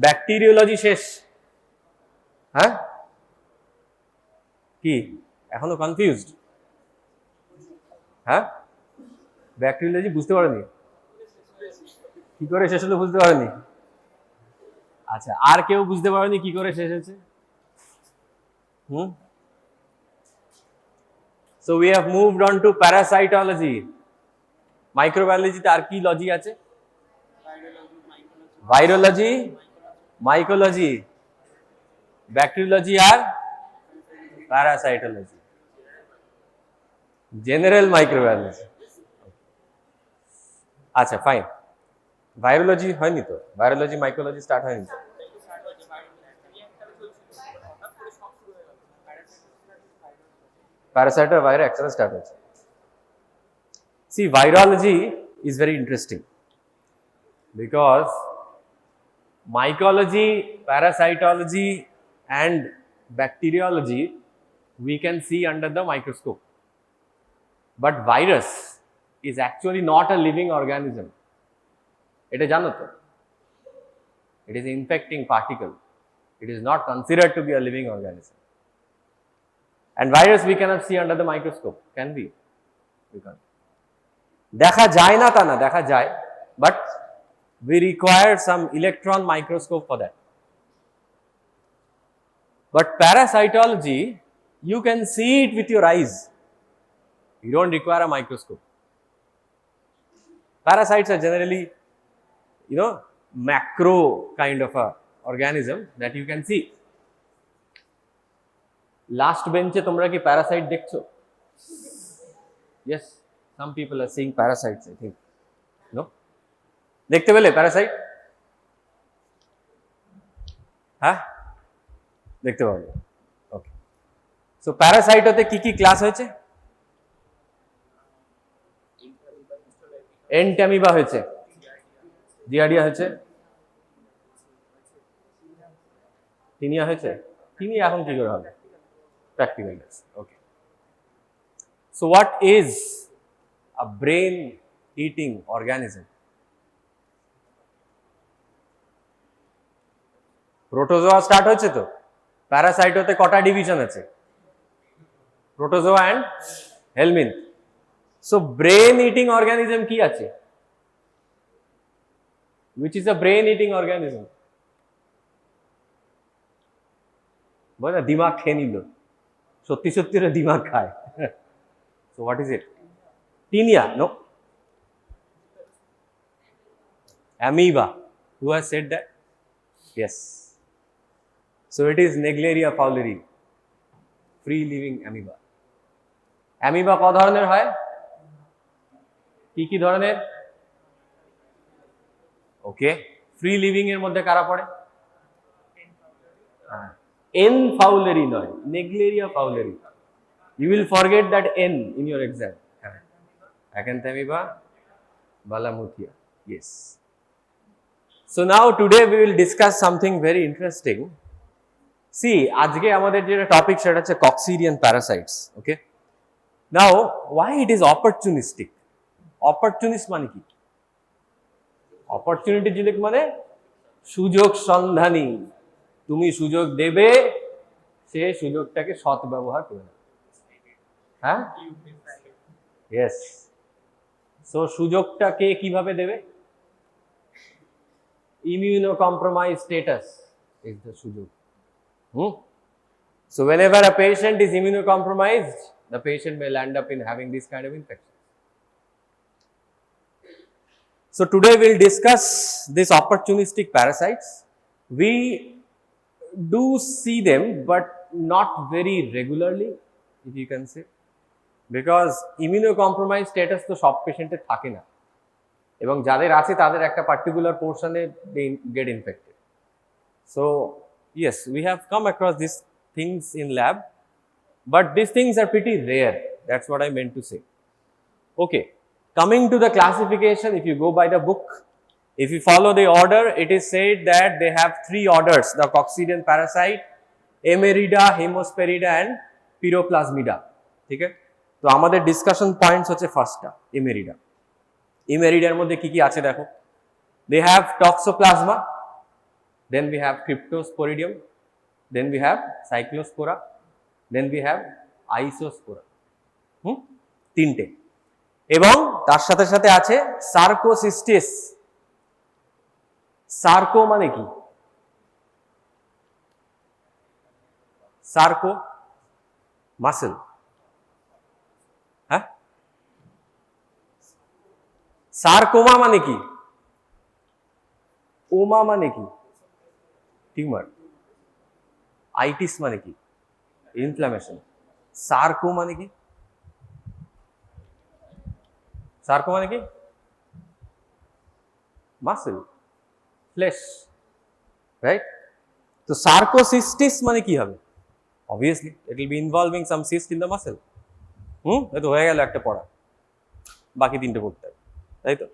Bacteriology শেষ, হ্যাঁ কি এখনো কনফিউজড? হ্যাঁ, ব্যাকটেরিওলজি বুঝতে পারেনি, কি করে শেষ হলো বুঝতে পারেনি? আচ্ছা, আর কেউ বুঝতে পারেনি কি করে শেষ হয়েছে? So we have moved on to parasitology. মাইক্রোবায়োলজিতে আর কি লজি আছে? ভাইরোলজি, মাইকোলজি, ব্যাকটেরিওলজি আর প্যারাসাইটোলজি, জেনারেল মাইক্রোবায়োলজি। আচ্ছা ফাইন, ভাইরোলজি হয়নি তো, ভাইরোলজি মাইকোলজি স্টার্ট হয়নি তো? প্যারাসাইট আর ভাইরাস একসাথে স্টার্ট হয়েছে। See, virology is very interesting because mycology, parasitology and bacteriology we can see under the microscope, but virus is actually not a living organism. এটা জানো তো? It is an infecting particle. It is not considered to be a living organism. And virus we cannot see under the microscope, can we? We can't. দেখা যায় না তা না, দেখা যায়, but we require some electron microscope for that. But parasitology, you can see it with your eyes. You don't require a microscope. Parasites are generally, macro kind of a organism that you can see. Last bench তোমরা কি parasite দেখছো? Yes, some people are seeing parasites, I think. No? দেখতে পেলে Parasite? হ্যাঁ, দেখতে পাবো। ওকে, so Parasite হতে কি কি ক্লাস হয়েছে? এন্টামিবা হয়েছে, জিয়ার্ডিয়া হয়েছে, টিনিয়া হয়েছে। টিনিয়া এখন কি করে হবে? Practical class. Okay, so what is a brain eating organism? Protozoa start হয়েছে তো, প্যারাসাইট হতে কটা ডিভিশন আছে? Protozoa and helminth. So brain eating organism কি আছে? which is a brain eating organism? বল না, দিমাগ খেয়ে নিল, সত্যি সত্যি দিমাগ খায়। So what is it? Tinea? No. Amoeba. Who has said that? Yes. So it is Naegleria fowleri, free living amoeba. Amoeba কত ধরনের হয়? কি কি ধরনের? ওকে, ফ্রি লিভিং এর মধ্যে কারা পড়ে? N fowleri নয়, Naegleria fowleri. You will forget that N in your exam. Acanthamoeba, Balamuthia. Yes. So now today we will discuss something very interesting. See, আজকে আমাদের যে টপিক সেটা হচ্ছে coccidian parasites. Okay. Now, why it is opportunistic? Opportunist মানে কি? Opportunity জিনিস মানে সুযোগ সন্ধানী। তুমি সুযোগ দেবে, সে সুযোগটাকে সৎ ব্যবহার করবে। হ্যাঁ? Yes. So সুযোগটা কে কিভাবে দেবে? Immunocompromised status is the সুযোগ। So whenever a patient is immunocompromised, the patient may land up in having this kind of infection. So today we'll discuss these opportunistic parasites. We do see them, but not very regularly, if you can say, because immunocompromised status তো সব পেশেন্টের থাকে না, এবং যাদের আছে তাদের একটা particular পোর্শনে they get infected. So yes, we have come across these things in lab, but these things are pretty rare. That's what I meant to say. Okay, coming to the classification, if you go by the book, if you follow the order, it is said that they have three orders: the coccidian parasite, Emerida, Hemosperida and Piroplasmida. ঠিক আছে, তো আমাদের discussion points হচ্ছে ফার্স্টটা Emerida. Emeridaর মধ্যে কি কি আছে দেখো। They have toxoplasma, then we have cryptosporidium, then we have cyclospora, then we have isospora. তিনটে। এবং তার সাথে সাথে আছে সার্কোসিস্টিস। সার্কো মানে কি? সার্কো মাসেল, হ্যাঁ? সার্কোমা মানে কি? ওমা মানে কি? টিউমার। আইটিস মানে কি? ইনফ্লামেশন। সার্কো মানে কি? সার্কো মানে কি? Muscle, flash, right? তো সার্কোসিস্টিস মানে কি হবে? Obviously it will be involving some cyst in the muscle. এ তো হয়ে গেল একটা পড়া, বাকি তিনটে পড়তে হবে, তাই তো?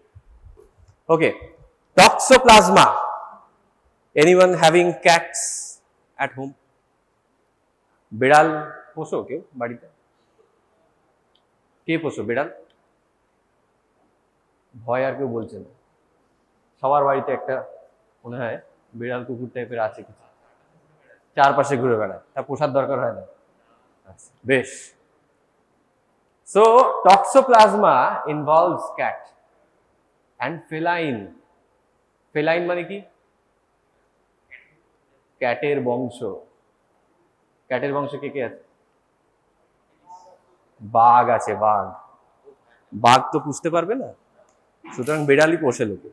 ওকে, toxoplasma. Anyone having cats at home? বিড়াল পোষো কেউ বাড়িতে? কে পোষো বিড়াল? ভয় আর কেউ বলছে না, সবার বাড়িতে একটা মনে হয় বিড়াল কুকুর টাইপের আছে কিছু, চারপাশে ঘুরে বেড়ায়, তা পোষার দরকার হয় না। আচ্ছা, বেশ। So toxoplasma involves cat and feline. Feline মানে কি? ক্যাটের বংশ। ক্যাটের বংশ কে কে আছে? বাঘ আছে, বাঘ। বাঘ তো পুষতে পারবে না, সুতরাং বিড়ালই পোষে লোকে।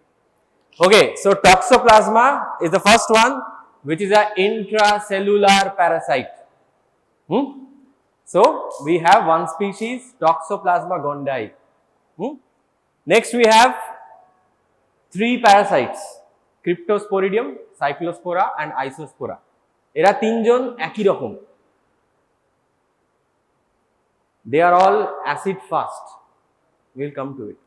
Okay, so toxoplasma is the first one, which is an intracellular parasite. So we have one species, Toxoplasma gondii. Next we have three parasites, Cryptosporidium, Cyclospora and Isospora. এরা তিনজন একই রকম। They are all acid fast. We will come to it.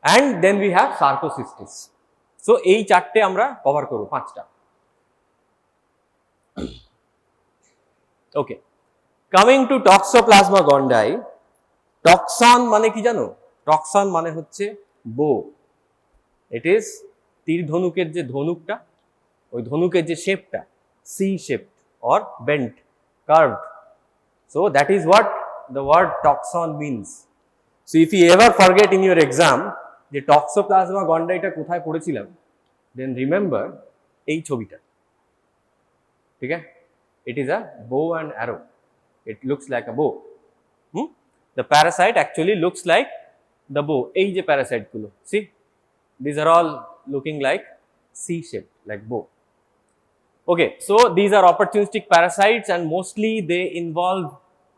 And then we have Sarcocystis. So এই চারটে আমরা cover করব, পাঁচটা। ওকে, coming to toxoplasma গন্ডাই। টক্সন মানে কি জানো? টক্সন মানে হচ্ছে বো। ইট ইজ তীর ধনুকের যে ধনুকটা, ওই ধনুকের যে শেপটা, C shaped or bent, curved. So that is what the word toxon means. So if you ever forget in your exam যে টক্সোপ্লাজমা গন্ডাইটা কোথায় পড়েছিলাম, দেন রিমেম্বার এই ছবিটা, ঠিক আছে? ইট is a bow and arrow, it looks like a bow. The parasite actually looks like the bow. এই যে প্যারাসাইট গুলো, see these are all looking like C shape, like bow. Okay, so these are opportunistic parasites and mostly they involve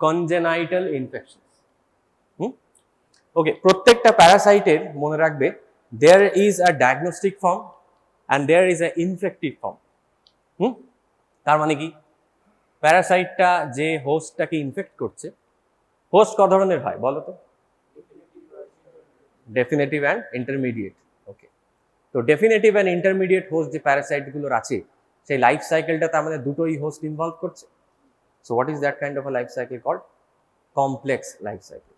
congenital infections. Okay, প্রত্যেকটা প্যারাসাইটের মনে রাখবে there is a diagnostic form and there is a infective form. তার মানে কি? প্যারাসাইটটা যে হোস্টটাকে in fact করছে, host ক ধরনের হয় বলো তো? Definitive and intermediate. ওকে, তো ডেফিনেটিভ অ্যান্ড ইন্টারমিডিয়েট হোস্ট যে প্যারাসাইটগুলোর আছে, সেই লাইফ সাইকেলটা তার মানে দুটোই হোস্ট ইনভলভ করছে। So what is that kind of a life cycle called? Complex life cycle,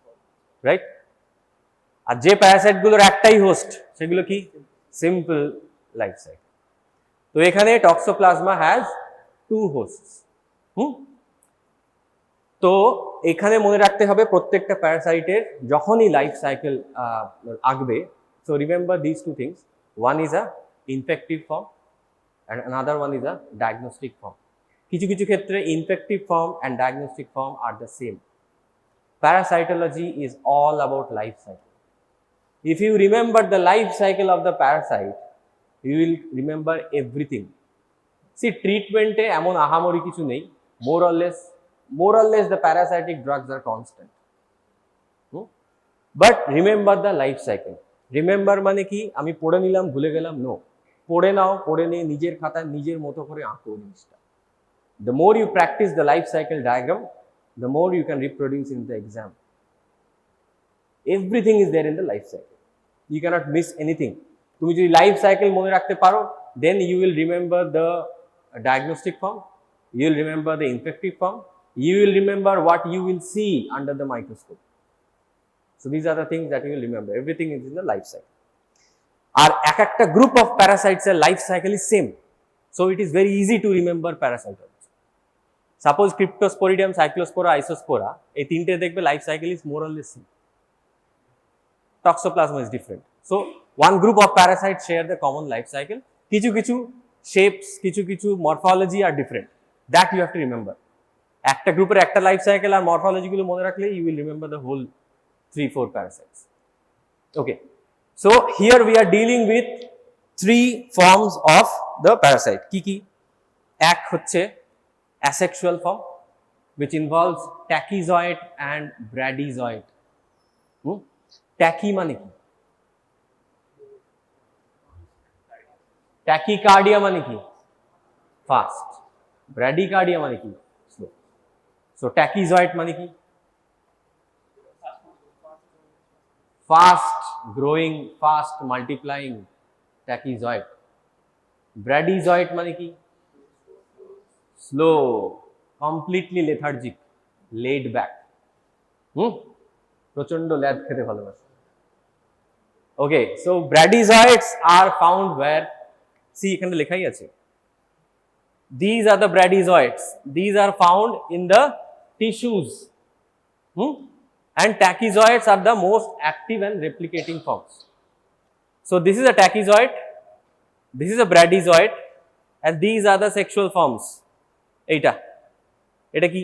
right? আর যে প্যারাসাইটগুলোর একটাই হোস্ট, সেগুলো কি? Simple life cycle. তো এখানে টক্সোপ্লাজমা হ্যাজ টু হোস্টস। তো এখানে মনে রাখতে হবে প্রত্যেকটা প্যারাসাইটের যখনই লাইফ সাইকেল আঁকবে, so remember this two things, one is a infective form and another one is a diagnostic form. কিছু কিছু ক্ষেত্রে infective form and diagnostic form are the same. Parasitology is all about life cycle. If you remember the life cycle of the parasite, you will remember everything. See, treatment e emon ahamori kichu nei, more or less the parasitic drugs are constant. But remember the life cycle. Remember মানে কি? আমি পড়ে নিলাম ভুলে গেলাম? No, পড়ে নাও, পড়ে নিয়ে নিজের খাতায় নিজের মতো করে আঁকো জিনিসটা। The more you practice the life cycle diagram, the more you can reproduce in the exam. Everything is there in the life cycle. You cannot miss anything. তুমি যদি লাইফ সাইকেল মনে রাখতে পারো, then you will remember the diagnostic form, you will remember the infective form, you will remember what you will see under the microscope. So these are the things that you will remember. Everything is in the life cycle. আর এক একটা group of parasites এর life cycle is same, so it is very easy to remember parasites. Suppose Cryptosporidium, Cyclospora, Isospora, এই তিনটে দেখবে life cycle is more or less same. Toxoplasma is different. So one group of parasites share the common life cycle. কিছু shapes, কিছু morphology are different. That you have to remember. একটা গ্রুপের একটা life cycle আর morphology গুলো মনে রাখলে you will remember the whole 3-4 parasites. Okay. So here we are dealing with 3 forms of the parasite. কি? এক হচ্ছে asexual form, which involves tachyzoid and bradyzoid. Techie মানে কি? ট্যাকিকার্ডিয়া মানে কি? ফাস্ট। ব্র্যাডিকার্ডিয়া মানে কি? স্লো। সো ট্যাকিজয়েড মানে কি? Fast growing, fast multiplying, tachyzoite. Bradyzoite মানে কি? Slow, completely lethargic, laid back. প্রচন্ড ল্যাদ খেতে ভালোবাসে। Okay, so bradyzoids are found where, see এখানে লেখাই আছে, these are the bradyzoids, these are found in the tissues, and tachyzoids are the most active and replicating forms. So this is a tachyzoid, this is a bradyzoid, and these are the sexual forms. এটা কি?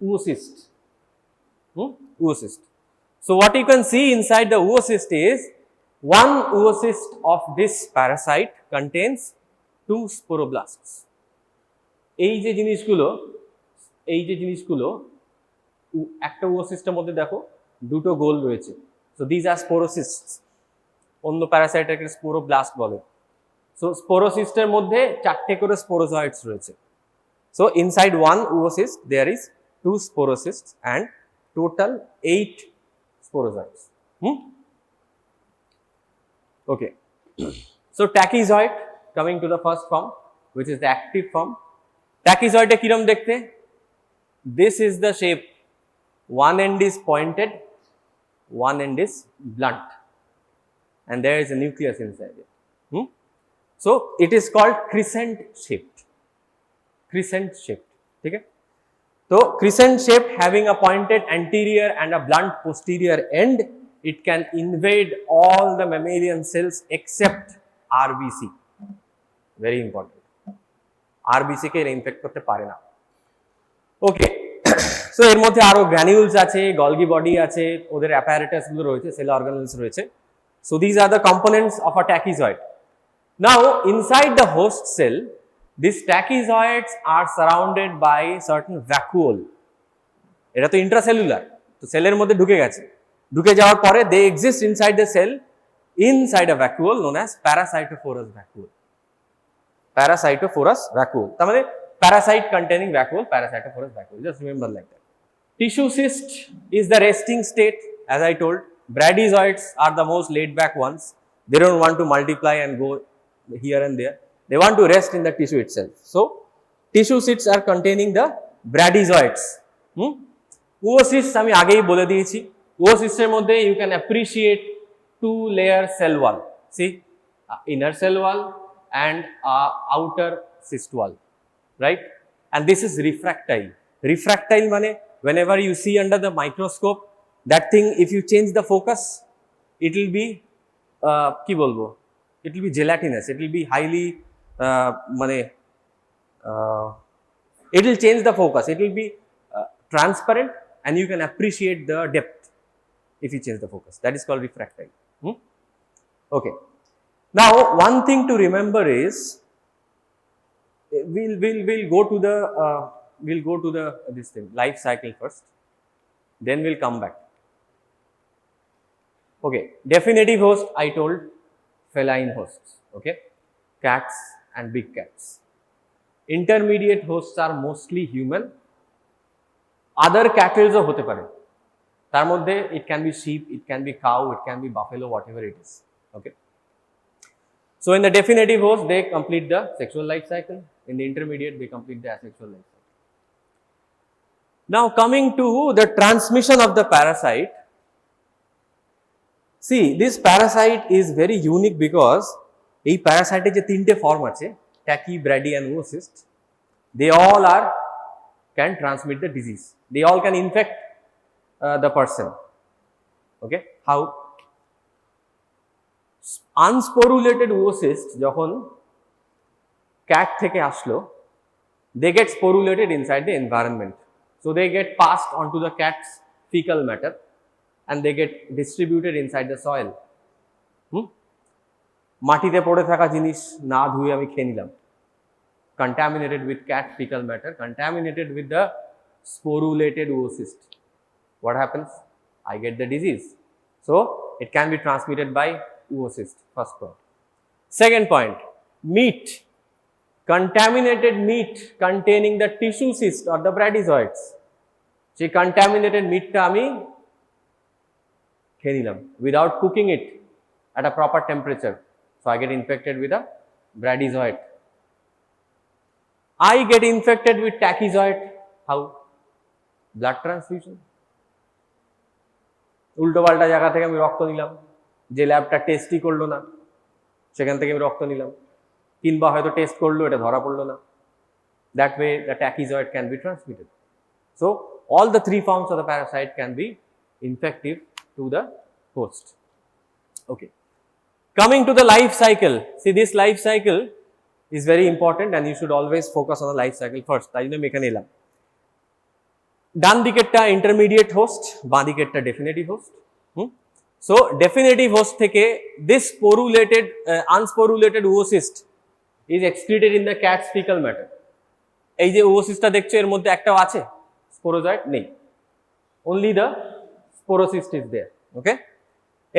oocyst. Oocyst. So what you can see inside the oocyst is, one oocyst of this parasite contains 2 sporoblasts. এই যে জিনিসগুলো একটা oocysteর মধ্যে দেখো দুটো গোল রয়েছে। So these are sporocysts. অন্য প্যারাসাইটকে স্পোরোব্লাস্ট বলে। So স্পোরোসিস্টের মধ্যে 4টে করে স্পোরোজয়েডস রয়েছে। So inside one oocyst there is 2 sporocysts and total 8 sporozoids. Okay. So tachyzoid, coming to the first form, which is the active form. Tachyzoid e kiram dekhte? This is the shape. One end is pointed, one end is blunt, and there is a nucleus inside it. So it is called crescent shaped. Crescent shaped. Okay? So crescent shaped, having a pointed anterior and a blunt posterior end, it can invade all the mammalian cells except RBC. Very important. RBC ke infect korte pare na. Okay. So এর মধ্যে আরো granules আছে, Golgi body আছে, ওদের apparatus গুলো রয়েছে, sell organelles রয়েছে। So these are the components of a tachyzoid. Now inside the host cell, these tachyzoids are surrounded by certain vacuole. এটা তো ইন্ট্রাসেলুলার, তো সেলের মধ্যে ঢুকে গেছে। ঢুকে যাওয়ার পরে they exist inside the cell inside a vacuole known as parasitophorous vacuole. Parasitophorous vacuole. তার মানে parasite containing vacuole, parasitophorous vacuole. Just remember like that. Tissue cyst is the resting state, as I told. Bradyzoids are the most laid back ones. They don't want to multiply and go here and there. They want to rest in the tissue itself. So tissue cysts are containing the bradyzoids. Oocysts আমি আগেই বলে দিয়েছি। Oocysts এর মধ্যে you can appreciate 2-layer cell wall. See, inner cell wall and outer cyst wall, right? And this is refractile. Refractile মানে whenever you see under the microscope, that thing, if you change the focus, it will be কি বলবো, it will be gelatinous, it will be highly it will change the focus, it will be transparent, and you can appreciate the depth if you change the focus. That is called refractile. Okay. Now one thing to remember is, we'll go to the this thing, life cycle first, then we'll come back. Okay, definitive host I told, feline hosts, okay, cats and big cats. Intermediate hosts are mostly human. Other cattle o hote pare, tar moddhe it can be sheep, it can be cow, it can be buffalo, whatever it is. Okay. So in the definitive host they complete the sexual life cycle, in the intermediate they complete the asexual life cycle. Now coming to the transmission of the parasite, See, this parasite is very unique because এই প্যারাসাইটের যে তিনটে form আছে, techie, Brady and oocyst, they all can transmit the disease. They all can infect the person. Okay, how? Unsporulated oocyst যখন cat থেকে আসলো, they get sporulated inside the environment. So they get passed onto the cat's fecal matter and they get distributed inside the soil. মাটিতে পড়ে থাকা জিনিস না ধুয়ে আমি খেয়ে নিলাম, contaminated with cat fecal matter, contaminated with the sporulated oocyst. What happens? I get the disease. So it can be transmitted by oocyst. First point. Second point, meat. Contaminated meat containing the tissue cyst or the bradyzoids. সেই contaminated meat টা আমি খেয়ে নিলাম without cooking it at a proper temperature. So I get infected with a bradyzoid. I get infected with tachyzoid. How? Blood transfusion. উল্টো পাল্টা জায়গা থেকে আমি রক্ত নিলাম, যে ল্যাবটা টেস্টই করলো না সেখান থেকে আমি রক্ত নিলাম, কিংবা হয়তো টেস্ট করলো এটা ধরা পড়লো না. That way the tachyzoid can be transmitted. So all the three forms of the parasite can be infective to the host. Okay. Coming to the life cycle. See, this life cycle is very important and you should always focus on the life cycle first. তাই জন্য আমি এখানে এলাম. ডান দিকেরটা intermediate host, বাঁ দিকেরটা definitive host. So definitive host থেকে this sporulated unsporulated oocyst is excreted in the cat's fecal matter. এই যে oocyst দেখছো এর মধ্যে একটাও আছে sporozoid নেই, only the sporocyst is there. Okay,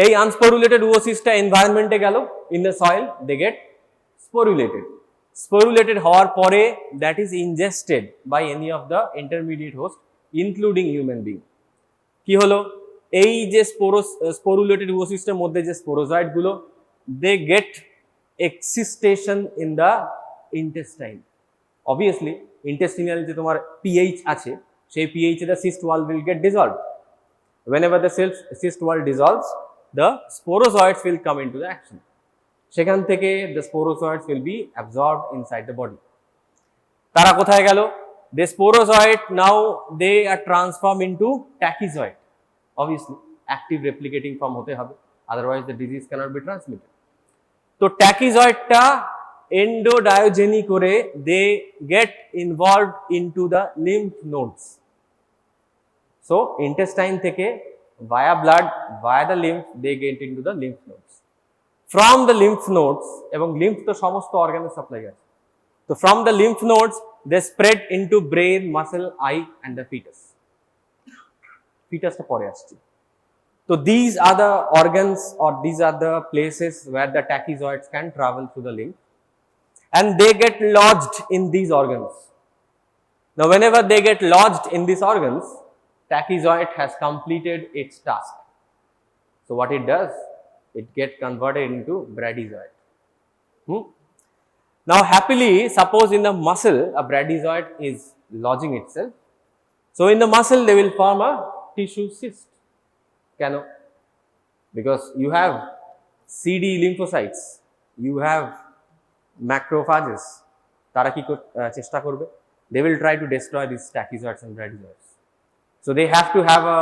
এই unsporulated oocyst টা environment এ গেল, in the soil they get sporulated হওয়ার পরে that is ingested by any of the intermediate host including human being. কি হলো, এই যে sporulated oocyst এর মধ্যে যে sporozoid গুলো, they get excitation in the intestine. Obviously intestinal যে তোমার pH আছে, সেই pH A the cyst wall will get dissolved. Whenever the cyst wall dissolves, the sporozoids will come into the action. সেখান থেকে the sporozoids will be absorbed inside the body. তারা কোথায় গেল? The sporozoid now they are transformed into tachyzoid. Obviously active replicating form হতে হবে, otherwise the disease cannot be transmitted. তো tachyzoid টা endodiogeny করে they get involved into the lymph nodes. So intestine থেকে via blood, via the lymph, they get into the lymph nodes. From the lymph nodes, এবং lymph তো সমস্ত অর্গানের supply আছে, তো from the lymph nodes they spread into brain, muscle, eye and the fetus. Fetusটা পরে আসছে. So these are the organs or these are the places where the tachyzoids can travel through the lymph and they get lodged in these organs. Now whenever they get lodged in these organs, tachyzoid has completed its task. So what it does, it gets converted into bradyzoid. Now happily, suppose in the muscle a bradyzoid is lodging itself. So in the muscle they will form a tissue cyst. কেন? Because you have CD lymphocytes, you have macrophages. তারা কি চেষ্টা করবে? They will try to destroy these tachyzoids and bradyzoids. So they have to have a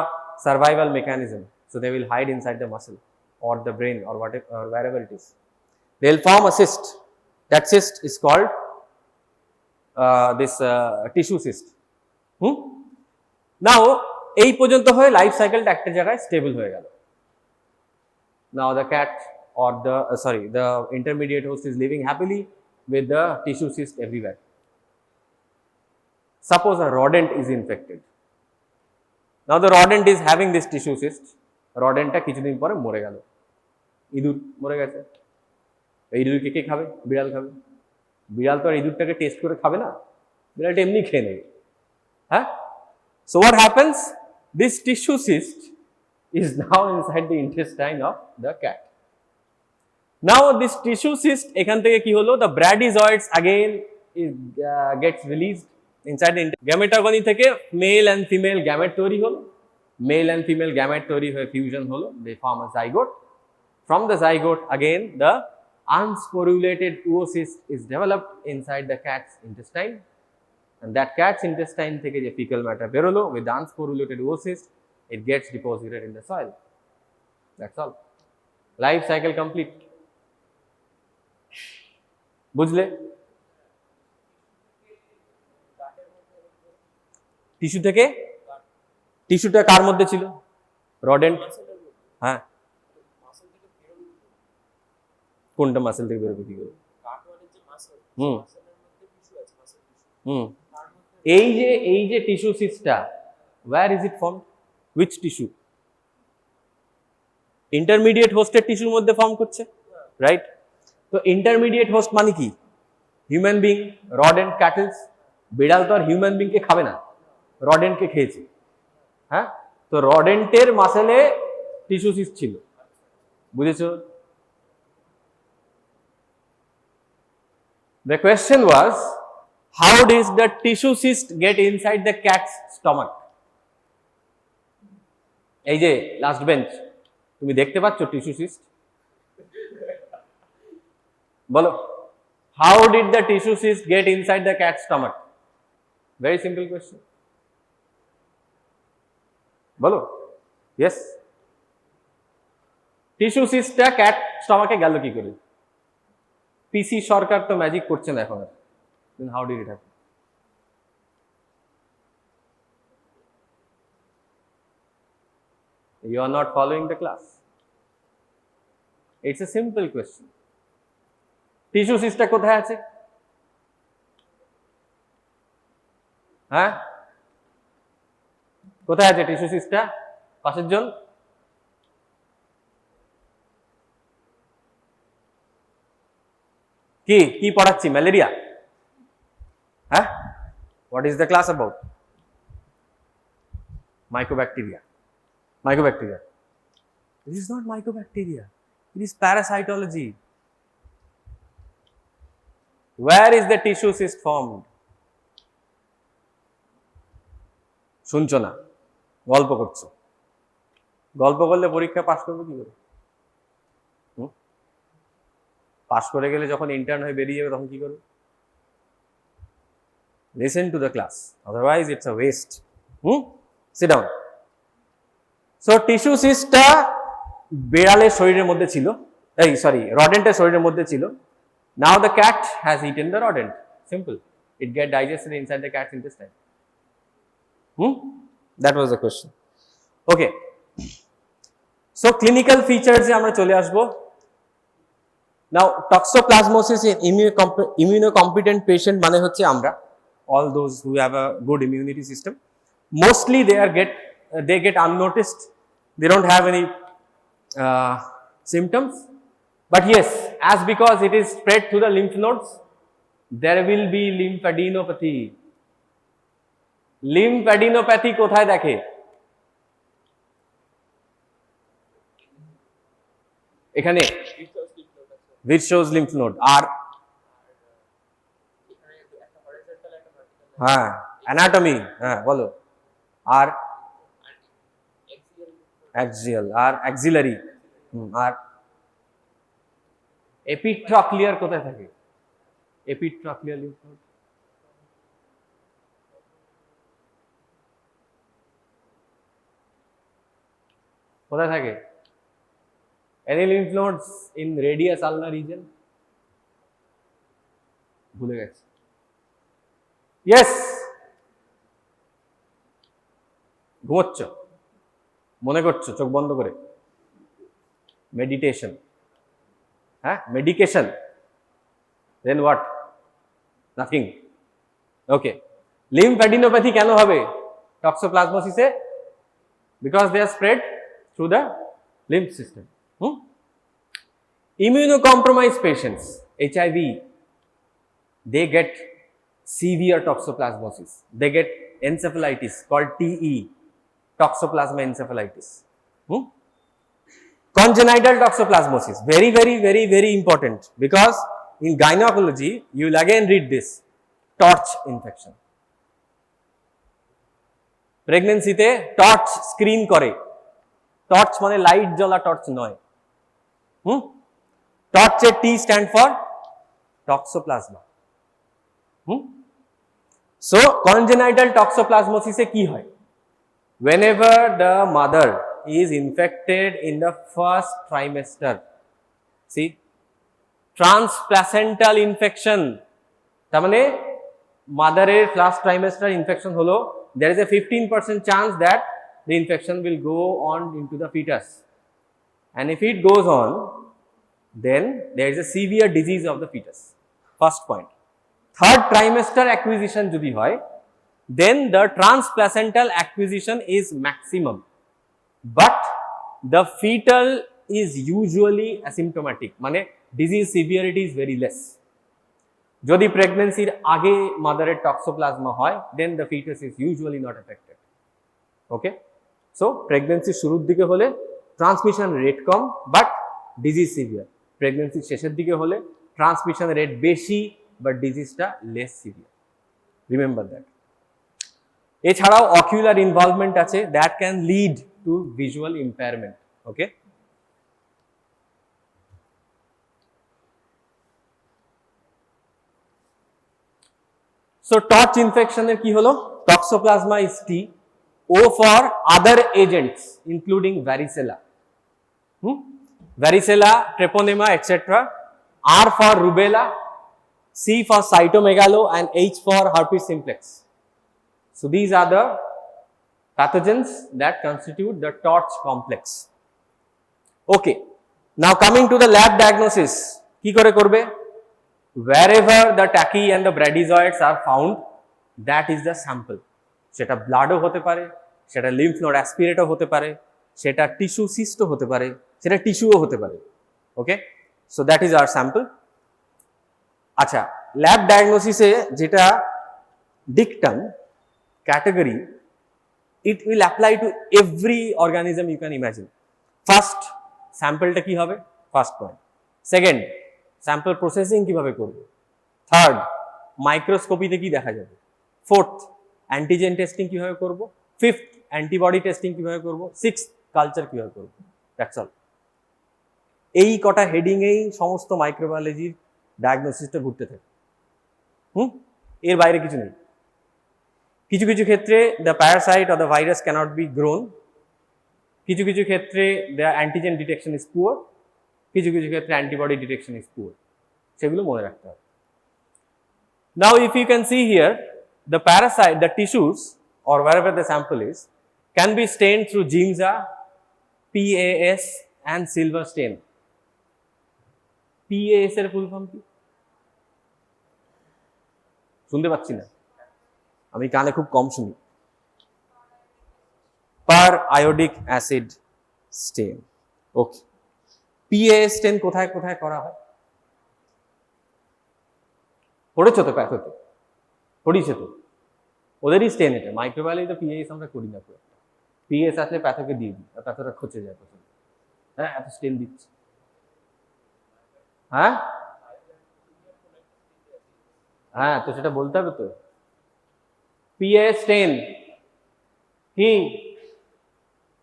survival mechanism. So they will hide inside the muscle or the brain or whatever or wherever it is. They will form a cyst. That cyst is called this tissue cyst. Now এই পর্যন্ত হয়ে life সাইকেলটা একটা জায়গায় stable হয়ে গেল. Now the cat or the intermediate host is living happily with the tissue cyst everywhere. Suppose a rodent is infected. Now the rodent is having this tissue cyst. রডেন্টটা কিছুদিন পরে মরে গেল, ইঁদুর মরে গেছে. এই ইঁদুরকে কে খাবে? বিড়াল খাবে. বিড়াল তো আর ইঁদুরটাকে টেস্ট করে খাবে না, বিড়ালটা এমনি খেয়ে নেবে. হ্যাঁ, so what happens? This tissue cyst is now inside the intestine of the cat. Now this tissue cyst এখান থেকে কি হলো? The bradyzoids again gets released inside the gametogony থেকে male and female gamete তৈরি হলো. Male and female gamete তৈরি হয়ে fusion হলো, they form a zygote From the zygote, again the unsporulated oocyst is developed inside the cat's intestine, and that cat's intestine থেকে যে fecal matter বেরোলো with the unsporulated oocyst, it gets deposited in the soil. That's all. Life cycle complete. বুঝলে? Tissue থেকে, টিস্যুটা কার মধ্যে ছিল? Rodent. হ্যাঁ, কোনটা muscle থেকে বেরোবে কি করে? এই যে টিস্যু সিস্টটা, where is it formed? Which tissue? Intermediate হোস্টের টিস্যুর মধ্যে ফর্ম করছে, রাইট? তো ইন্টারমিডিয়েট হোস্ট মানে কি? Human being, rodent, cattles. বিড়াল তো আর হিউম্যান বিংকে খাবে না, রডেন্টকে খেয়েছে। হ্যাঁ, তো রডেন্টের মাসেলে টিস্যু সিস্ট ছিল, বুঝেছো? The question was, how does the tissue cyst get inside the cat's stomach? এই যে লাস্ট বেঞ্চ, তুমি দেখতে পাচ্ছ টিস্যু সিস্ট? বলো, how did the tissue cyst get inside the cat's stomach? Very simple question. বলো, yes. Tissue সিস্টটা cat স্টমাকে গেল কি করে? পিসি সরকার তো ম্যাজিক করছে না এখন। Then how did it happen? You are not following the class. It's a simple question. Tissue সিস্টটা কোথায় আছে? হ্যাঁ, কোথায় আছে টিস্যু সিস্টটা? পাশের জন? কি কি পড়াচ্ছি? ম্যালেরিয়া? হ্যাঁ, what is the class about? Mycobacteria. Mycobacteria. This is not mycobacteria. It is parasitology. Where is the tissue cyst formed? শুনছো না, গল্প করছো। গল্প করলে পরীক্ষা পাস করবে কি করে? পাস করে গেলে যখন ইন্টার্ন হয়ে বেরিয়ে যাবে তখন কি করবে? Listen to the class, otherwise it's a waste. Sit down. So tissue cystটা বিড়ালের শরীরের মধ্যে ছিল, রডেন্টের শরীরের মধ্যে ছিল। Now the cat has eaten the rodent. Simple. It get digested inside the cat's intestine. That was the question. Okay. So clinical features এ আমরা চলে আসবো। Now toxoplasmosis in immunocompetent patient মানে হচ্ছে আমরা, all those who have a good immunity system. Mostly they get unnoticed. They don't have any symptoms. But yes, as because it is spread to the lymph nodes, there will be lymphadenopathy. Lymphadenopathy কোথায় দেখে? এখানে viscous lymph node আর হ্যাঁ anatomy, হ্যাঁ বলো, আর axial আর axillary, আর এপিট্রক্লিয়ার কোথায় থাকে? এপিট্রক্লিয়ার lymph node কোথায় থাকে? Any lymph nodes in radius ulnar region? ভুলে গেছে। Yes, ঘুমোচ্ছ, মনে করছো চোখ বন্ধ করে? মেডিটেশন, হ্যাঁ, medication, then what? Nothing. Okay. Lymphadenopathy কেন হবে toxoplasmosis A? Because they are spread through the lymph system. Immunocompromised patients, HIV, they get severe toxoplasmosis. They get encephalitis called TE, toxoplasma encephalitis. Congenital toxoplasmosis, very, very, very, very important, because in gynecology you will again read this, torch infection. Pregnancy te torch screen করে, torch মানে light জ্বলা torch নয়। টর্চের T stand for toxoplasma. So congenital toxoplasmosis কি হয়? Whenever the mother is infected in the first trimester, see, transplacental infection, তার মানে মাদারের first trimester infection হলো, there is a 15% chance that the infection will go on into the fetus, and if it goes on, then there is a severe disease of the fetus. First point. Third trimester acquisition যদি হয়, then the transplacental acquisition is maximum, but the fetal is usually asymptomatic, মানে disease severity is very less. যদি প্রেগন্যান্সির আগে মাদারের toxoplasma হয়, then the fetus is usually not affected. Okay, so প্রেগন্যান্সির শুরুর দিকে হলে ট্রান্সমিশন রেট কম বাট ডিজিজ সিভিয়ার, প্রেগন্যান্সির শেষের দিকে হলে ট্রান্সমিশন রেট বেশি বাট ডিজিজটা লেস সিভিয়ার, রিমেম্বার দ্যাট। এছাড়াও অকিউলার ইনভলভমেন্ট আছে, that can lead to visual impairment. Okay, so TORCH ইনফেকশনের কি হলো? Toxoplasma is T, O for other agents including varicella, varicella, treponema, etc. R for rubella, C for cytomegalo, and H for herpes simplex. So these are the pathogens that constitute the torch complex. Okay, now coming to the lab diagnosis, কি করে করবে? Wherever the tachy and the bradyzoids are found, that is the sample. সেটা ব্লাডও হতে পারে, সেটা lymph node অ্যাসপিরেটও হতে পারে, সেটা টিস্যু সিস্টও হতে পারে, সেটা টিস্যুও হতে পারে। Okay, so that is our sample. আচ্ছা, ল্যাব ডায়াগনোসিসে যেটা dictum category, it will apply to every organism you can imagine. First, স্যাম্পলটা কি হবে? First point. Second, sample processing কিভাবে করবে? থার্ড, মাইক্রোস্কোপিতে কি দেখা যাবে? ফোর্থ, অ্যান্টিজেন টেস্টিং কিভাবে করব? ফিফথ, অ্যান্টিবডি টেস্টিং কিভাবে করব? সিক্সথ, কালচার কিভাবে করব? That's all. এই কটা হেডিং এই সমস্ত মাইক্রোবায়োলজির ডায়াগনোসিসটা ঘুরতে থাকে। এর বাইরে কিছু নেই। কিছু কিছু ক্ষেত্রে the parasite or the virus cannot be grown, কিছু কিছু ক্ষেত্রে the antigen detection is poor, কিছু কিছু ক্ষেত্রে অ্যান্টিবডি ডিটেকশন ইজ পুয়ার, সেগুলো মনে রাখতে হবে। Now if you can see here, the parasite, the tissues or wherever the sample is, can be stained through Giemsa, PAS and silver stain. PAS এর full form কি? শুনতে পাচ্ছি না, আমি কানে খুব কম শুনি। পার আয়োডিক অ্যাসিড স্টেন। ওকে, PAS স্টেন কোথায় কোথায় করা হয়? পড়েছো তো প্যাথোতে? পড়িয়েছে তো, ওদেরই স্টেন এটা। মাইক্রোবায়োলজি তো PAS আমরা করি না, PAS আসলে প্যাথোকে দিয়ে দিই, আর প্যাথোটা খচে যায় প্রচন্ড। হ্যাঁ, এত স্টেন দিচ্ছে। হ্যাঁ হ্যাঁ, তো সেটা বলতে হবে তো। PAS স্টেন কি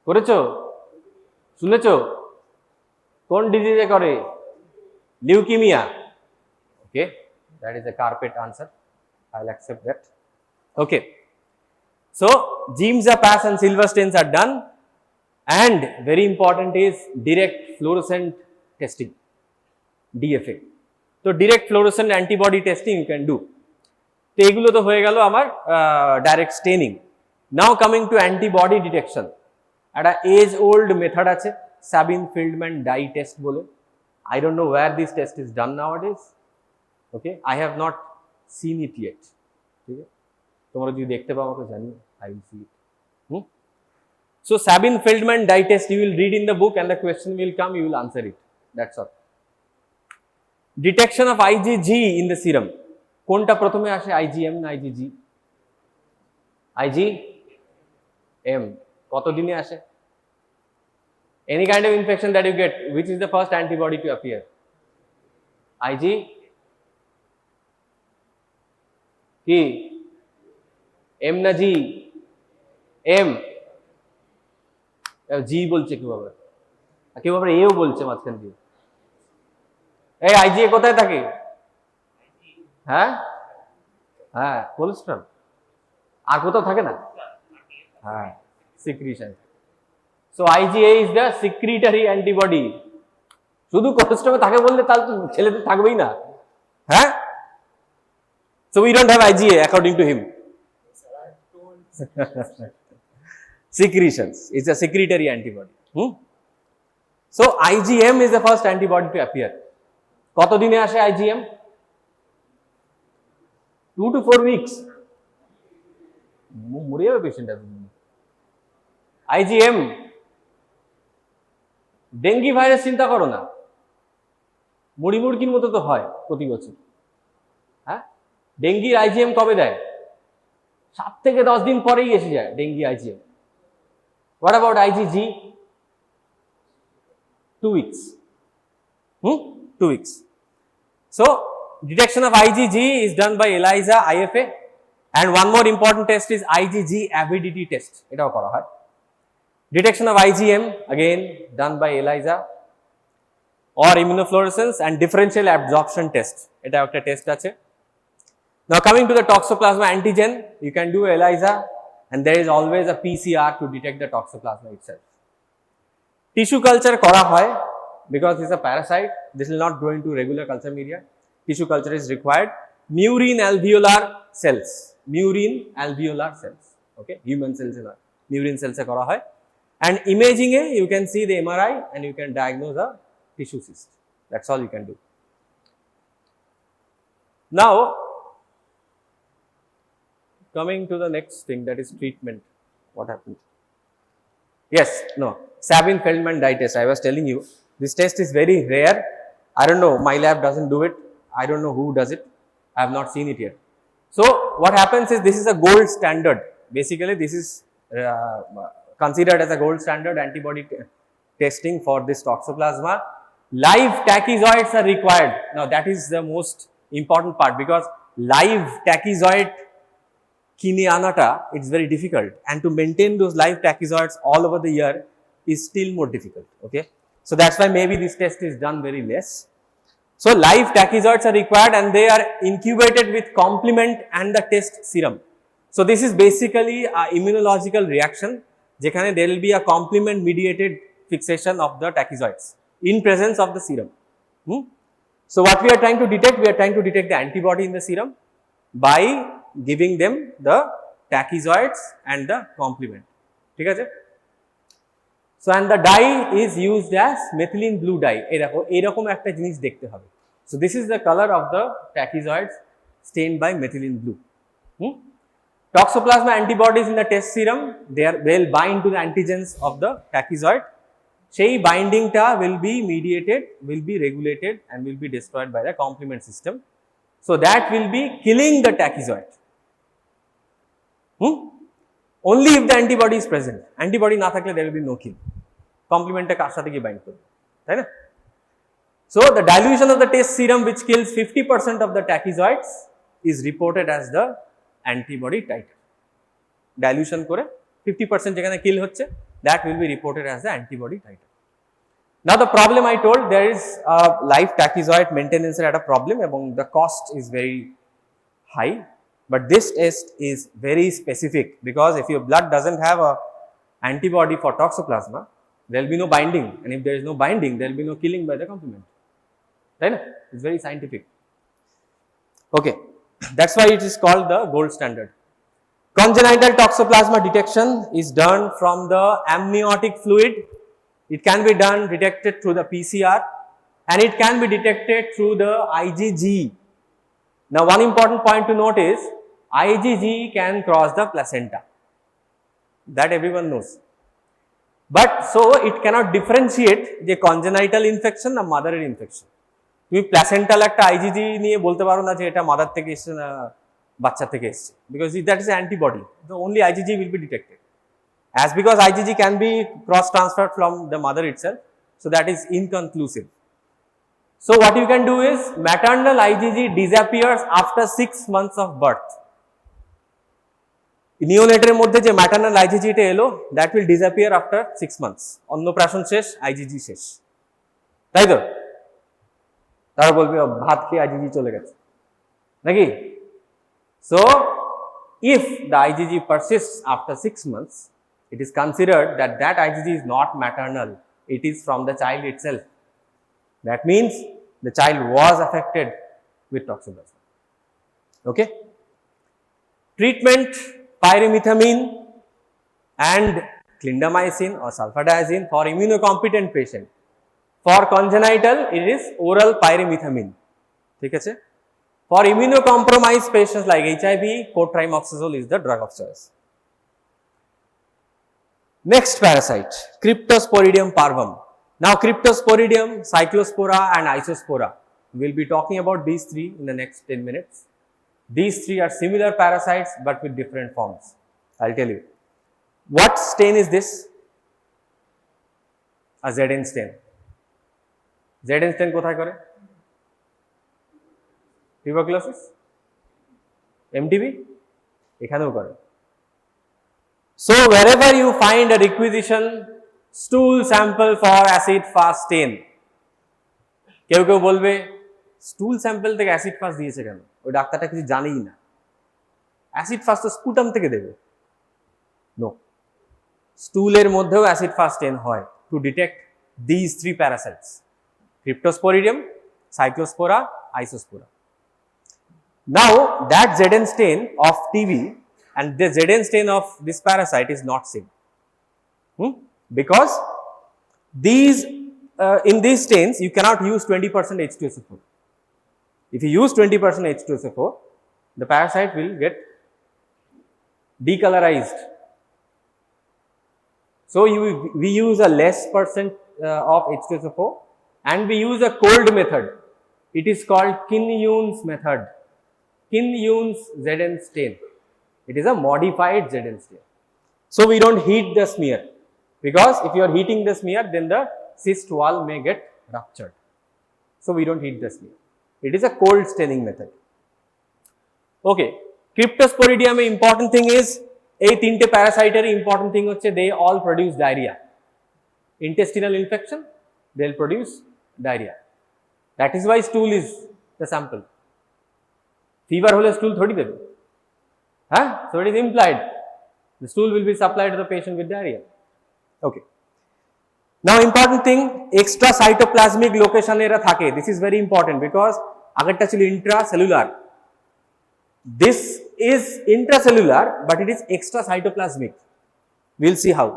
করেছো? শুনেছো? কোন ডিজিজে করে? Leukaemia. Okay, that is a carpet answer, I'll accept that. Okay, so Giemsa, PAS and silver stains are done, and very important is direct fluorescent testing, DFA. So direct fluorescent antibody testing you can do. তো এগুলো তো হয়ে গেল আমার direct straining. Now coming to antibody detection, একটা age old method আছে Sabin ফিল্ডম্যান die test বলে। I don't know where this test is done nowadays. Okay, I have not seen it yet. ঠিক আছে, তোমরা যদি দেখতে পাও আমাকে জানিও, I will see it. So Sabin Feldman dye test you will read in the book and the question will come, you will answer it. That's all. Detection of IgG in the serum. কোনটা প্রথমে আসে, IgM না IgG? IgM। কত দিনে আসে? Any kind of infection that you get, which is the first antibody to appear? IG কি? M না G? M। G বলছে কেউ আবার, কেউ আবার এও বলছে মাঝখান দিয়ে। এই আইজিএ কোথায় থাকে? হ্যাঁ হ্যাঁ, কোলেস্ট্রল। আর কোথাও থাকে না? হ্যাঁ, secretion. So IgA is the secretory antibody. শুধু কোলেস্ট্রলে থাকে বললে তাহলে তো ছেলেদের থাকবেই না। হ্যাঁ, so we don't have IgA according to him. Secretions, it's a secretory antibody. So IgM is the first antibody to appear. কত দিনে আসে IgM? 2 to 4 weeks. মরে যাবে পেশেন্ট। IgM, ডেঙ্গি ভাইরাস চিন্তা করো না, মুড়ি মুড়কির মতো তো হয় প্রতি বছর। হ্যাঁ, ডেঙ্গির IgM কবে দেয়? 7 থেকে 10 দিন পরেই এসে যায় dengue IgM। What about IgG? 2 weeks. 2 weeks. So detection of IgG is done by ELISA, IFA, and one more important test is IgG avidity test. এটাও করা হয়। Detection of IgM again done by ELISA or immunofluorescence and differential absorption test. এটা একটা test আছে। Now coming to the toxoplasma antigen, you can do ELISA and there is always a PCR to detect the toxoplasma itself. Tissue culture kora hoy because it's a parasite. This will not grow into regular culture media. Tissue culture is required. Murine alveolar cells. Murine alveolar cells. Okay, human cells in murine cells kora hoy. And imaging you can see the MRI and you can diagnose a tissue cyst. That's all you can do. Now coming to the next thing, that is treatment. What happens? Yes, no, Sabin-Feldman-Dye test. I was telling you, this test is very rare. I don't know, my lab doesn't do it. I don't know who does it. I have not seen it yet. So what happens is, this is a gold standard. Basically, this is considered as a gold standard antibody testing for this toxoplasma. Live tachyzoids are required. Now that is the most important part, because live tachyzoid কিনে আনাটা, it's very difficult, and to maintain those live tachyzoids all over the year is still more difficult. Okay, so that's why maybe this test is done very less. So live tachyzoids are required and they are incubated with complement and the test serum. So this is basically an immunological reaction যেখানে there will be a complement mediated fixation of the tachyzoids in presence of the serum. So what we are trying to detect? We are trying to detect the antibody in the serum by giving them the tachyzoids and the complement. ঠিক আছে? So and the dye is used as methylene blue dye. এরকম একটা জিনিস দেখতে হবে। So this is the color of the tachyzoids stained by methylene blue. Toxoplasma antibodies in the test serum, they will bind to the antigens of the tachyzoid. সেই binding টা will be mediated, will be regulated and will be destroyed by the complement system. So that will be killing the tachyzoid. Only if the antibody is present. Antibody না থাকলে there will be no kill. Complement টা কার সাথে কি bind করবে, তাই না? So the dilution of the test serum which kills 50% of the tachyzoids is reported as the antibody titer. Dilution করে 50% যেখানে kill হচ্ছে, that will be reported as the antibody titer. Now the problem I told, there is a live tachyzoid maintenance at a problem এবং the cost is very high. But this test is very specific, because if your blood doesn't have a antibody for toxoplasma, there will be no binding, and if there is no binding, there will be no killing by the complement. Right? It's very scientific. Okay, that's why it is called the gold standard. Congenital toxoplasma detection is done from the amniotic fluid. It can be detected through the PCR, and it can be detected through the IgG. Now one important point to note is, IgG can cross the placenta, that everyone knows, but so it cannot differentiate the congenital infection or mother infection. তুমি placental একটা IgG নিয়ে বলতে পারো না যে এটা mother থেকে এসেছে না বাচ্চা থেকে এসেছে, because that is antibody. The only IgG will be detected, as because IgG can be cross transferred from the mother itself, so that is inconclusive. So what you can do is, maternal IgG disappears after 6 months of birth. নিওনেটের মধ্যে যে maternal IgG টা এলো, that will disappear after 6 months. অন্নপ্রাশন শেষ, IgG শেষ, তাই তো? তারা বলবে ভাত খেয়ে IgG চলে গেছে নাকি? So if the IgG persists after 6 months, it is considered that that IgG is not maternal, it is from the child itself. That means the child was affected with toxoplasma. Okay. Treatment: pyrimethamine and clindamycin or sulfadiazine for immunocompetent patient. For congenital, it is oral pyrimethamine. ठीक है? For immunocompromised patients like HIV, cotrimoxazole is the drug of choice. Next parasite, Cryptosporidium parvum. Now, Cryptosporidium, Cyclospora and Isospora. We will be talking about these three in the next 10 minutes. These three are similar parasites but with different forms. I'll tell you. What stain is this? A Zn stain. Zn stain কোথায় করে? Tuberculosis? MTB? এখানেও করে। So wherever you find a requisition stool sample for acid fast stain, কেউ কেউ বলবে স্টুল sample থেকে acid fast দিয়েছে কেন? ওই ডাক্তারটা কিছু জানেই না। অ্যাসিড ফাস্ট তো স্পুটাম থেকে দেবে। নো, স্টুলের মধ্যেও অ্যাসিড ফাস্ট স্টেন হয় to detect this three parasites: Cryptosporidium, Cyclospora, Isospora. Now that Zn stain of TB and the Zn stain of this parasite is not same, because these in these stains you cannot use 20% H2SO4. If you use 20% H2SO4, the parasite will get decolorized. So we use a less percent of H2SO4 and we use a cold method. It is called Kin-Yoon's method. Kin-Yoon's Zn stain. It is a modified Zn stain. So we don't heat the smear, because if you are heating the smear, then the cyst wall may get ruptured. So we don't heat the smear. It is a cold staining method. Okay, Cryptosporidium important thing is এই তিনটে প্যারাসাইটের important thing হচ্ছে they all produce diarrhea. Intestinal infection, they will produce diarrhea. That is why stool is the sample. Fever হলে stool থোড়ি দেবে, হ্যাঁ? So it is implied the stool will be supplied to the patient with diarrhea. Okay. Now important thing, extra cytoplasmic location এরা থাকে. This is very important because আগেরটা ছিল intracellular. This is intracellular but it is extra cytoplasmic. We will see how.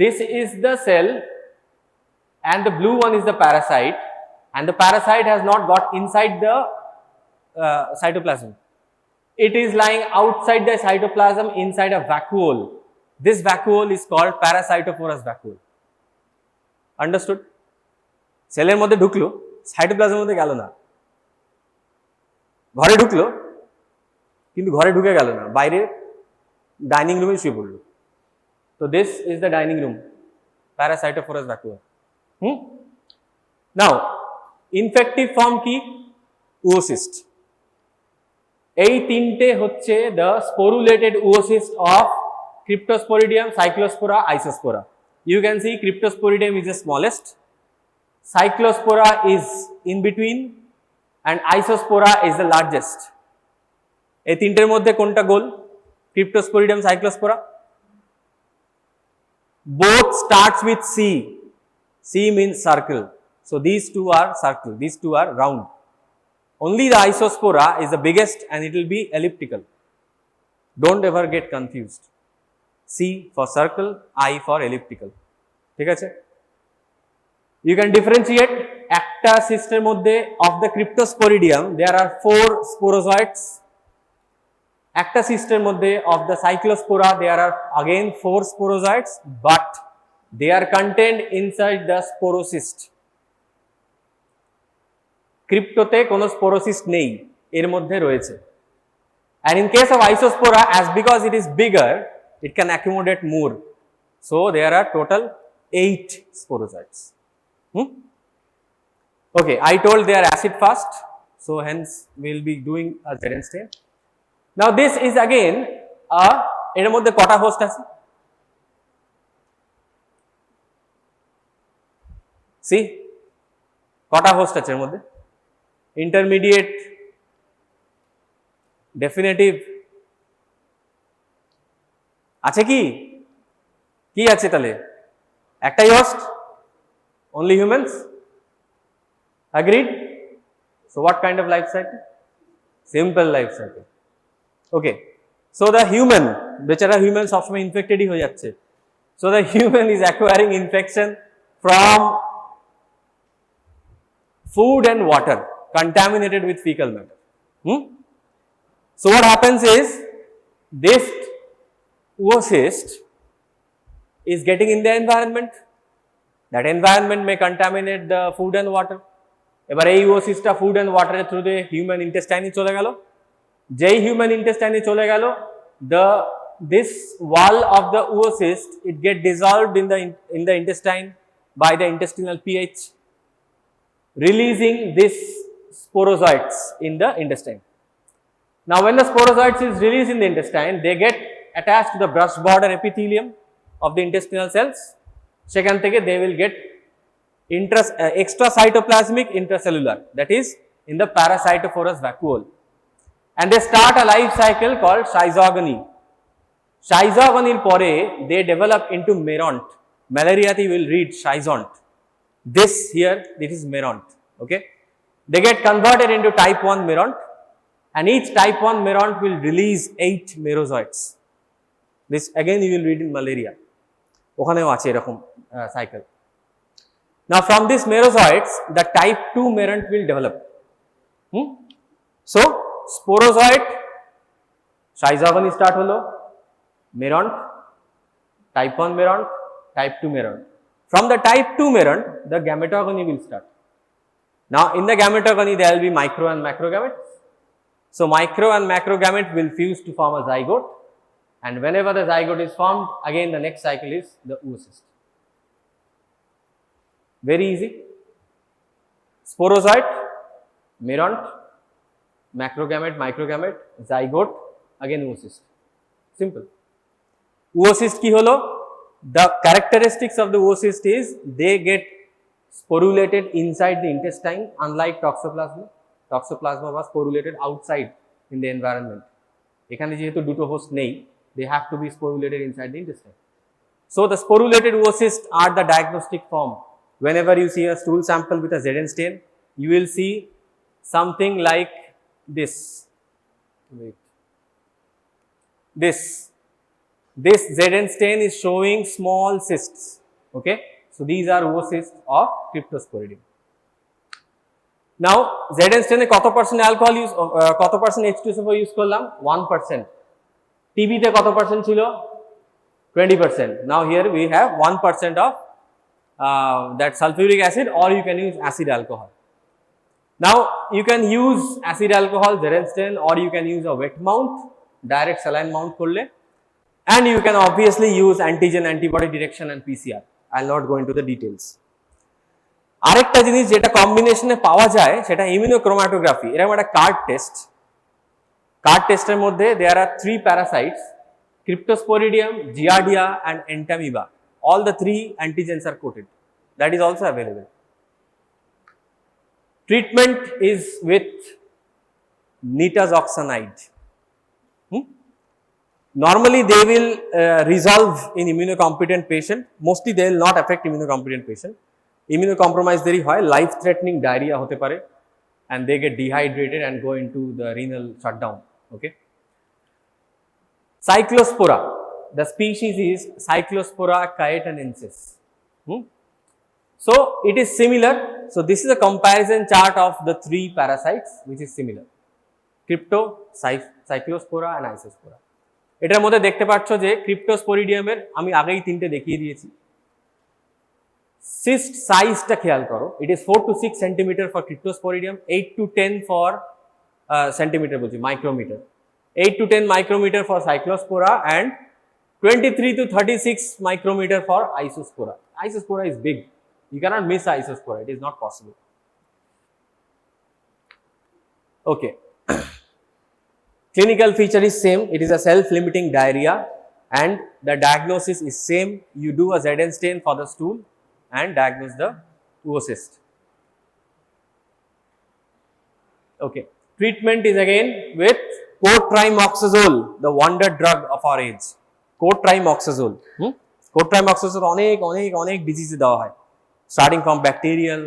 This is the cell and the blue one is the parasite, and the parasite has not got inside the cytoplasm. It is lying outside the cytoplasm inside a vacuole. This vacuole is called parasitophorous vacuole. Understood? সেলের মধ্যে ঢুকলো, সাইটোপ্লাজমের মধ্যে গেল না, ঘরে ঢুকলো কিন্তু ঘরে ঢুকে গেল না, বাইরে ডাইনিং রুমে শুয়ে পড়লো। তো this is the dining room, parasitophorous vacuole. Now infective form কি? oocyst. এই তিনটে হচ্ছে the sporulated oocyst of Cryptosporidium, Cyclospora, Isospora. You can see Cryptosporidium is the smallest, Cyclospora is in between and Isospora is the largest. এই তিনটের মধ্যে কোনটা গোল? Cryptosporidium, Cyclospora. Both starts with C. C means circle. So these two are circle, these two are round. Only the Isospora is the biggest and it will be elliptical. Don't ever get confused. C for circle, I for elliptical. ঠিক আছে? You can differentiate একটা সিস্টেমের মধ্যে of the Cryptosporidium there are 4 sporozoites. একটা সিস্টেমের মধ্যে of the Cyclospora there are again 4 sporozoites, but they are contained inside the sporocyst. ক্রিপ্টোতে কোনো স্পোরোসিস্ট নেই, এর মধ্যে রয়েছে। And in case of Isospora, as because it is bigger, it can accumulate more. So there are total 8 sporozoites. Okay, I told they are acid fast, so hence we will be doing a Zn stain. Now this is again এর মধ্যে কটা host আছে? See, কটা host আছে এর মধ্যে? Intermediate, definitive আছে কি? কি আছে তাহলে? একটাই host, only humans, agreed? So what kind of life cycle? Simple life cycle. Okay, so the human, বেচারা human সবসময় infected হয়ে যাচ্ছে, so the human is acquiring infection from food and water contaminated with fecal matter. So what happens is, this oocyst is getting in the environment, that environment may contaminate the food and water. এবার এই oocyst food and water through the human intestine চলে গেল, যেই human intestine চলে গেল, this wall of the oocyst, it get dissolved in the intestine by the intestinal pH, releasing this sporozoites in the intestine. Now when the sporozoites is released in the intestine, they get attached to the brush border epithelium of the intestinal cells. সেখান থেকে they will get extracytoplasmic intracellular, that is in the parasitophorous vacuole, and they start a life cycle called schizogony. Schizogony পরে they develop into meront. Malaria you will read schizont. This here, this is meront. Okay, they get converted into type 1 meront, and each type 1 meront will release 8 merozoites. This again you will read in malaria. ওখানেও আছে এরকম cycle. Now from these merozoites, the type 2 meront will develop. So sporozoite, schizogony start holo, meront, type 1 meront, type 2 meront. From the type 2 meront, the gametogony will start. Now in the gametogony there will be micro and macrogametes. So micro and macrogamete will fuse to form a zygote, and whenever the zygote is formed, again the next cycle is the oocyst. Very easy. Sporozoite, meront, macrogamete, microgamete, zygote, again oocyst. Simple. Oocyst ki holo? The characteristics of the oocyst is they get sporulated inside the intestine, unlike toxoplasma. Toxoplasma was sporulated outside in the environment. এখানে যেহেতু দুটো host নেই, they have to be sporulated inside the intestine. So the sporulated oocysts are the diagnostic form. Whenever you see a stool sample with a Zn stain, you will see something like this. Wait. This Zn stain is showing small cysts. Okay, so these are oocysts of Cryptosporidium. Now Zn stain কত % alcohol use, কত % H2SO4 use করলাম? 1%. TB তে কত % ছিল? 20%. Now here we have 1% of that sulfuric acid, or you can use acid alcohol. Now you can use acid alcohol, Zn stain, or you can use a wet mount, direct saline mount করলে, and you can obviously use antigen antibody detection and PCR. I'll not go into the details. আরেকটা জিনিস যেটা কম্বিনেশনে পাওয়া যায় সেটা ইমিউনোক্রোমাটোগ্রাফি। এরকম একটা কার্ড টেস্টের মধ্যে there are 3 parasites, Cryptosporidium, Giardia and Entamoeba. All the 3 antigens are coated. That is also available. Treatment is with nitazoxanide. Normally they will resolve in immunocompetent patient. Mostly they will not affect immunocompetent patient. Immunocompromised দেরি হয়, life threatening diarrhea হতে পারে, and they get dehydrated and go into the renal shutdown. Okay. Cyclospora, the species is Cyclospora cayetanensis. So it is similar. So this is a comparison chart of the 3 parasites which is similar: Crypto, Cyclospora and Isospora. এটার মধ্যে দেখতে পাচ্ছ যে ক্রিপ্টোস্পোরিডিয়ামের আমি আগেই 3টে দেখিয়ে দিয়েছি। Cyst size-টা খেয়াল করো, it is 4 to 6 cm for Cryptosporidium, 8 to 10 for centimeter বলছি, micrometer, 8 to 10 micrometer for Cyclospora and 23 to 36 micrometer for Isospora. Isospora is big, you cannot miss Isospora, it is not possible. Okay. Clinical feature is same, it is a self-limiting diarrhea, and the diagnosis is same. You do a Zn stain for the stool and diagnose the oocyst. Okay. Treatment is again with cotrimoxazole, the wonder drug of our age. Cotrimoxazole. Cotrimoxazole অনেক disease দেওয়া হয়, starting from bacterial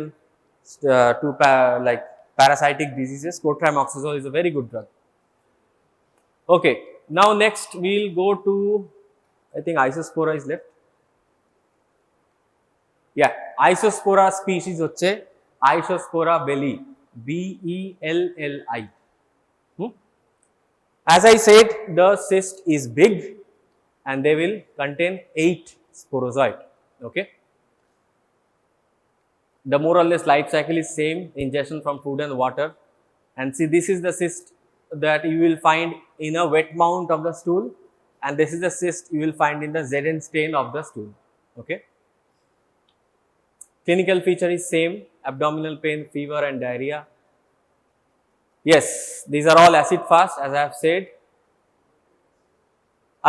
to like parasitic diseases. Cotrimoxazole is a very good drug. Okay. Now next we'll go to, I think Isospora is left. Yeah, Isospora species হচ্ছে Isospora belli, belli. As I said, the cyst is big and they will contain 8 sporozoid. Okay. The more or less life cycle is same, ingestion from food and water. And see, this is the cyst that you will find in a wet mount of the stool, and this is the cyst you will find in the Zn stain of the stool. Okay. Clinical feature is same, abdominal pain, fever and diarrhea. Yes, these are all acid fast, as I have said.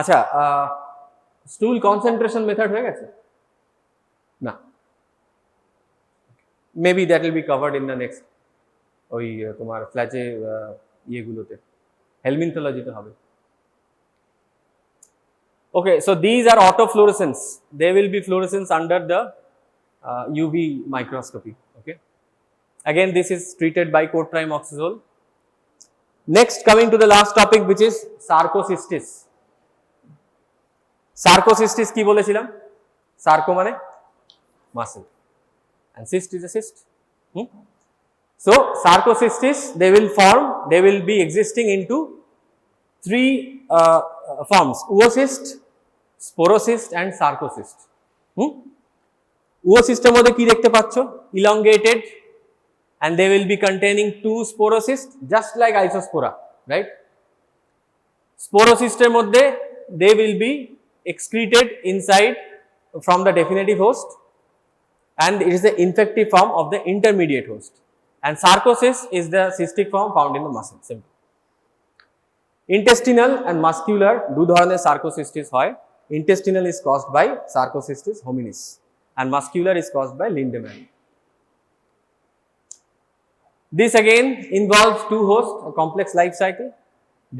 Acha, stool concentration method hoye geche na, maybe that will be covered in the next oi tomar flache iye gulote, helminthology te hobe. Okay, so these are autofluorescence. They will be fluorescence under the UV microscopy. Okay. Again, this is treated by cotrimoxazole. Next, coming to the last topic, which is sarcocystis. Sarcocystis ki bolechhilam? Sarco mane muscle, and cyst is a cyst. So sarcocystis, they will be existing into 3 forms: oocyst, sporocyst and sarcocyst. Oocyst মধ্যে কি দেখতে পাচ্ছ? Elongated, and they will be containing 2 sporocysts, just like Isospora, right? Sporocyst মধ্যে they will be excreted inside from the definitive host, and it is the infective form of the intermediate host, and sarcocyst is the cystic form found in the muscle. Simple. Intestinal and muscular দু ধরনের sarcocystis হয়. Intestinal is caused by Sarcocystis hominis and muscular is caused by Lindemann. This again involves 2 hosts, a complex life cycle.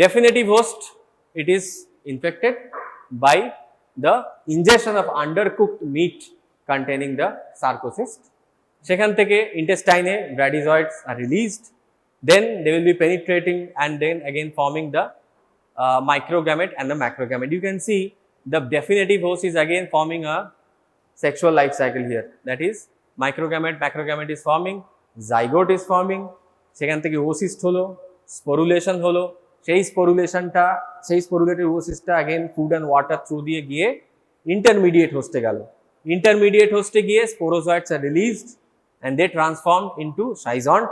Definitive host, it is infected by the ingestion of undercooked meat containing the sarcocyst. সেখান থেকে intestine bradyzoids are released, then they will be penetrating and then again forming the microgamete and the macrogamete. You can see the definitive host is again forming a sexual life cycle here, that is microgamete, macrogamete is forming, zygote is forming, সেখান থেকে oocyst হলো, sporulation হলো, সেই sporulated oocyst টা again food and water through দিয়ে গিয়ে intermediate host এ গেল, intermediate host এ গিয়ে sporozoids are released and they transform into schizont,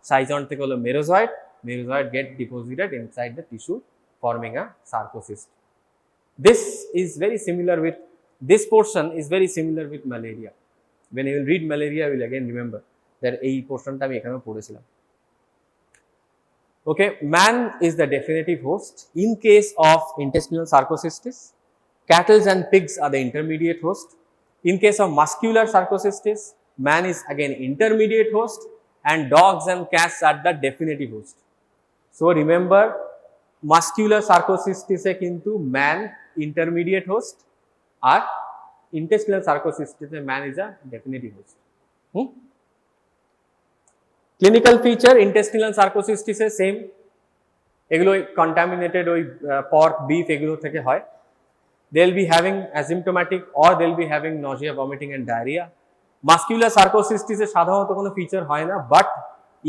schizont থেকে হলো merozoid, merozoid get deposited inside the tissue forming a sarcocyst. This is very similar with, this portion is very similar with malaria. When you will read malaria, you will again remember that এই পোর্শনটা আমি এখানে পড়েছিলাম. Okay, man is the definitive host in case of intestinal sarcocystis. Cattle and pigs are the intermediate host. In case of muscular sarcocystis, man is again intermediate host and dogs and cats are the definitive host. So remember, muscular sarcocystis e kintu man intermediate host, R intestinal sarcocystis e man is a definitive host. Clinical feature, intestinal sarcocystis is same, এগুলো contaminated ওই pork, beef এগুলো থেকে হয়. They will be having asymptomatic or they will be having nausea, vomiting and diarrhea. Muscular sarcocystis এ সাধারণত কোনো feature হয় না, but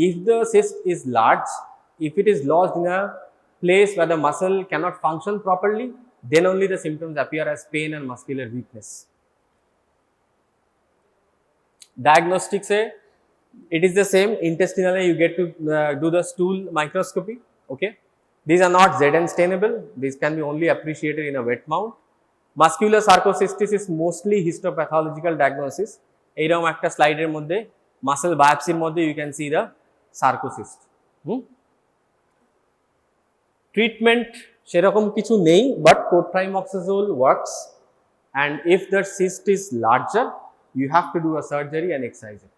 if the cyst is large, if it is lodged in a place where the muscle cannot function properly, then only the symptoms appear as pain and muscular weakness. Diagnostics say it is the same. Intestinally you get to do the stool microscopy. Okay, these are not Zn stainable, these can be only appreciated in a wet mount. Muscular sarcocystis is mostly histopathological diagnosis. এইরকম একটা স্লাইডের মধ্যে muscle বায়োপসির মধ্যে you can see the sarcocyst. Treatment সেরকম কিছু নেই, but cotrimoxazole works, and if the cyst is larger you have to do a surgery and excise it.